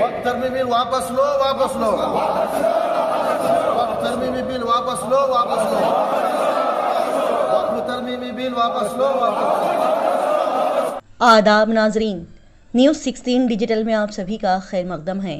तरमीमी bill वापस लो, वापस लो। तरमीमी bill वापस लो, वापस लो। तरमीमी बिल वापस लो, वापस लो। आदाब नाजरीन, न्यूज़ 16 डिजिटल में आप सभी का खैर मकदम है।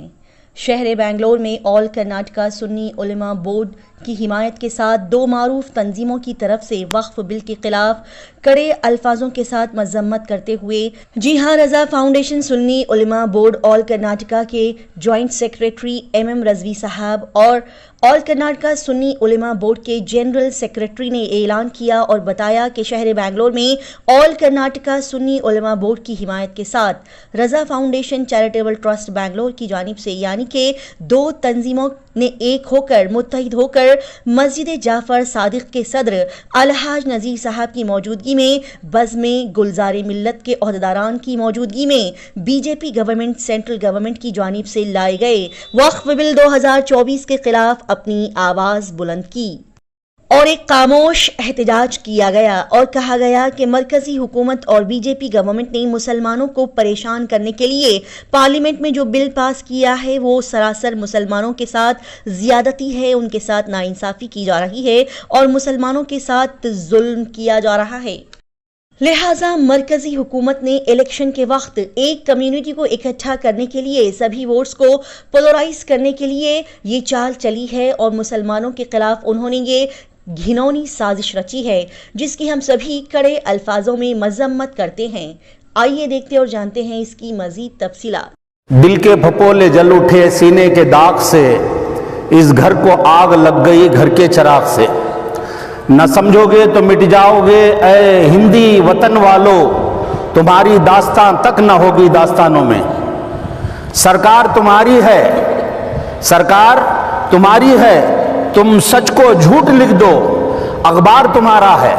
शहर बेंगलोर में ऑल कर्नाटका सुन्नी उलेमा बोर्ड की हिमायत के साथ दो मारूफ तंजीमों की तरफ से वक्फ बिल के खिलाफ कड़े अल्फाजों के साथ मजम्मत करते हुए जी हाँ रजा फाउंडेशन सुन्नी उलेमा बोर्ड ऑल कर्नाटका के ज्वाइंट सेक्रेटरी MM रजवी साहब और ऑल कर्नाटका सुन्नी उलेमा बोर्ड के जनरल सेक्रेटरी ने ऐलान किया और बताया कि शहर बेंगलोर में ऑल कर्नाटका सुन्नी उलेमा बोर्ड की हिमायत के साथ रजा फाउंडेशन चैरिटेबल ट्रस्ट बेंगलोर की जानिब से यानी कि दो तंजीमों ने एक होकर मुत्तहिद होकर मस्जिद जाफर सादिक के सदर अलहाज नज़ीर साहब की मौजूदगी में बज़्म गुलज़ार मिल्लत के ओहदेदारान की मौजूदगी में BJP गवर्नमेंट सेंट्रल गवर्नमेंट की जानिब से लाए गए वक्फ बिल 2024 के खिलाफ अपनी आवाज़ बुलंद की और एक खामोश एहतजाज किया गया और कहा गया कि मरकजी हुकूमत और BJP गवर्नमेंट ने मुसलमानों को परेशान करने के लिए पार्लियामेंट में जो बिल पास किया है वो सरासर मुसलमानों के साथ ज्यादती है, उनके साथ नाइंसाफ़ी की जा रही है और मुसलमानों के साथ जुल्म किया जा रहा है। लिहाजा मरकजी हुकूमत ने इलेक्शन के वक्त एक कम्युनिटी को इकट्ठा करने के लिए सभी वोट्स को पोलराइज करने के लिए ये चाल चली है और मुसलमानों के खिलाफ उन्होंने ये घिनौनी साजिश रची है जिसकी हम सभी कड़े अल्फाजों में मजम्मत करते हैं। आइए देखते और जानते हैं इसकी मजीद तफसीलात। दिल के फपोले जल उठे सीने के दाग से, इस घर को आग लग गई घर के चिराग से। न समझोगे तो मिट जाओगे ऐ हिंदी वतन वालों, तुम्हारी दास्तां तक न होगी दास्तानों में। सरकार तुम्हारी है, सरकार तुम्हारी है, तुम सच को झूठ लिख दो अखबार तुम्हारा है।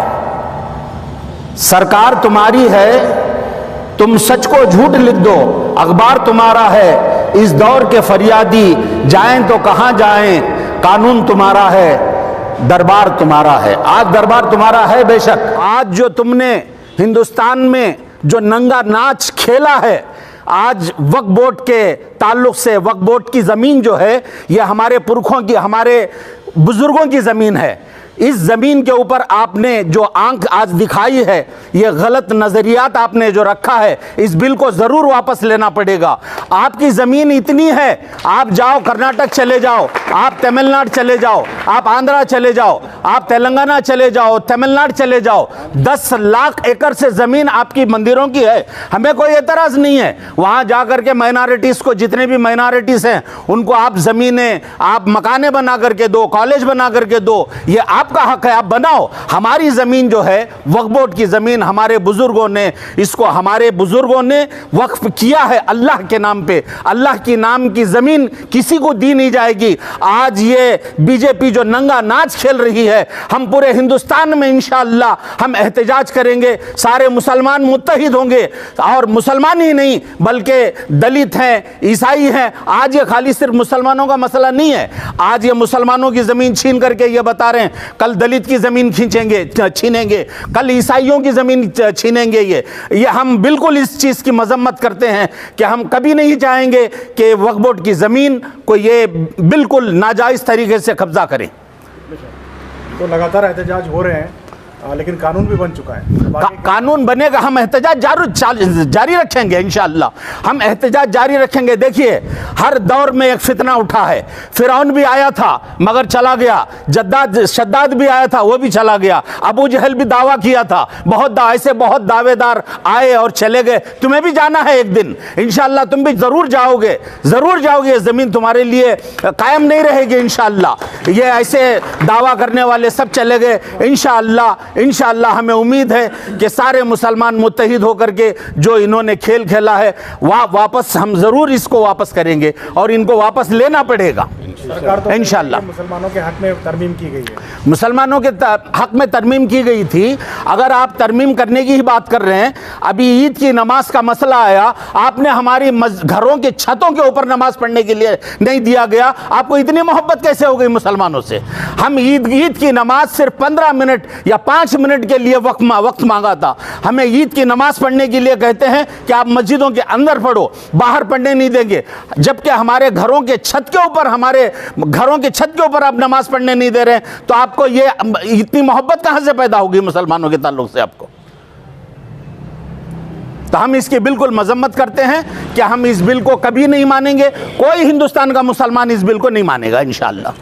सरकार तुम्हारी है, तुम सच को झूठ लिख दो अखबार तुम्हारा है। इस दौर के फरियादी जाएं तो कहां जाएं, कानून तुम्हारा है, दरबार तुम्हारा है। आज दरबार तुम्हारा है बेशक। आज जो तुमने हिंदुस्तान में जो नंगा नाच खेला है, आज वक्फ बोर्ड के ताल्लुक से वक्फ बोर्ड की ज़मीन जो है ये हमारे पुरखों की, हमारे बुजुर्गों की ज़मीन है। इस ज़मीन के ऊपर आपने जो आंख आज दिखाई है, ये गलत नज़रियात आपने जो रखा है, इस बिल को ज़रूर वापस लेना पड़ेगा। आपकी ज़मीन इतनी है, आप जाओ कर्नाटक चले जाओ, आप तमिलनाडु चले जाओ, आप आंध्रा चले जाओ, आप तेलंगाना चले जाओ, तमिलनाडु चले जाओ, 10 लाख एकड़ से ज़मीन आपकी मंदिरों की है। हमें कोई एतराज़ नहीं है। वहाँ जा कर के माइनॉरिटीज़ को, जितने भी माइनॉरिटीज़ हैं उनको आप ज़मीनें, आप मकाने बना करके दो, कॉलेज बना करके दो, ये आपका हक है, आप बनाओ। हमारी ज़मीन जो है वक्फ बोर्ड की ज़मीन, हमारे बुजुर्गों ने इसको, हमारे बुजुर्गों ने वक्फ किया है अल्लाह के नाम पे। अल्लाह के नाम की ज़मीन किसी को दी नहीं जाएगी। आज ये BJP जो नंगा नाच खेल रही है, हम पूरे हिंदुस्तान में इंशाअल्लाह हम एहतजाज करेंगे। सारे मुसलमान मुत्तहिद होंगे और मुसलमान ही नहीं बल्कि दलित हैं, ईसाई हैं। आज ये खाली सिर्फ मुसलमानों का मसला नहीं है। आज ये मुसलमानों की ज़मीन छीन करके ये बता रहे हैं कल दलित की ज़मीन छीनेंगे, कल ईसाइयों की ज़मीन छीनेंगे। ये हम बिल्कुल इस चीज़ की मजम्मत करते हैं कि हम कभी नहीं चाहेंगे कि वक्फ बोर्ड की ज़मीन को ये बिल्कुल नाजायज़ तरीके से कब्जा करें। तो लगातार एहतजाज हो रहे हैं, लेकिन कानून भी बन चुका है। कानून बनेगा, हम एहतजाज जारी रखेंगे इंशाअल्लाह। हम एहतजाज जारी रखेंगे। देखिए, हर दौर में एक फितना उठा है। फिरौन भी आया था मगर चला गया, शद्दाद भी आया था वो भी चला गया, अबू जहल भी दावा किया था, ऐसे बहुत दावेदार आए और चले गए। तुम्हें भी जाना है एक दिन इंशाअल्लाह, तुम भी ज़रूर जाओगे, ज़रूर जाओगे। ये ज़मीन तुम्हारे लिए कायम नहीं रहेगी इंशाअल्लाह। ये ऐसे दावा करने वाले सब चले गए इंशाअल्लाह। हमें उम्मीद है कि सारे मुसलमान मुत्तहिद होकर के जो इन्होंने खेल खेला है वापस हम ज़रूर इसको वापस करेंगे और इनको वापस लेना पड़ेगा। सरकार तो इंशाल्लाह। मुसलमानों के हक में तरमीम की गई है। मुसलमानों के हक में तरमीम की गई थी। अगर आप तरमीम करने की ही बात कर रहे हैं, अभी ईद की नमाज का मसला आया, आपने हमारी घरों के छतों के ऊपर नमाज पढ़ने के लिए नहीं दिया गया। आपको इतनी मोहब्बत कैसे हो गई मुसलमानों से? हम ईद की नमाज सिर्फ 15 मिनट या 5 मिनट के लिए वक्त मांगा था। हमें ईद की नमाज पढ़ने के लिए कहते हैं कि आप मस्जिदों के अंदर पढ़ो, बाहर पढ़ने नहीं देंगे, जबकि हमारे घरों के छत के ऊपर आप नमाज पढ़ने नहीं दे रहे हैं। तो आपको ये इतनी मोहब्बत कहां से पैदा होगी मुसलमानों के ताल्लुक से आपको? तो हम इसकी बिल्कुल मजम्मत करते हैं कि हम इस बिल को कभी नहीं मानेंगे। कोई हिंदुस्तान का मुसलमान इस बिल को नहीं मानेगा इंशाअल्लाह।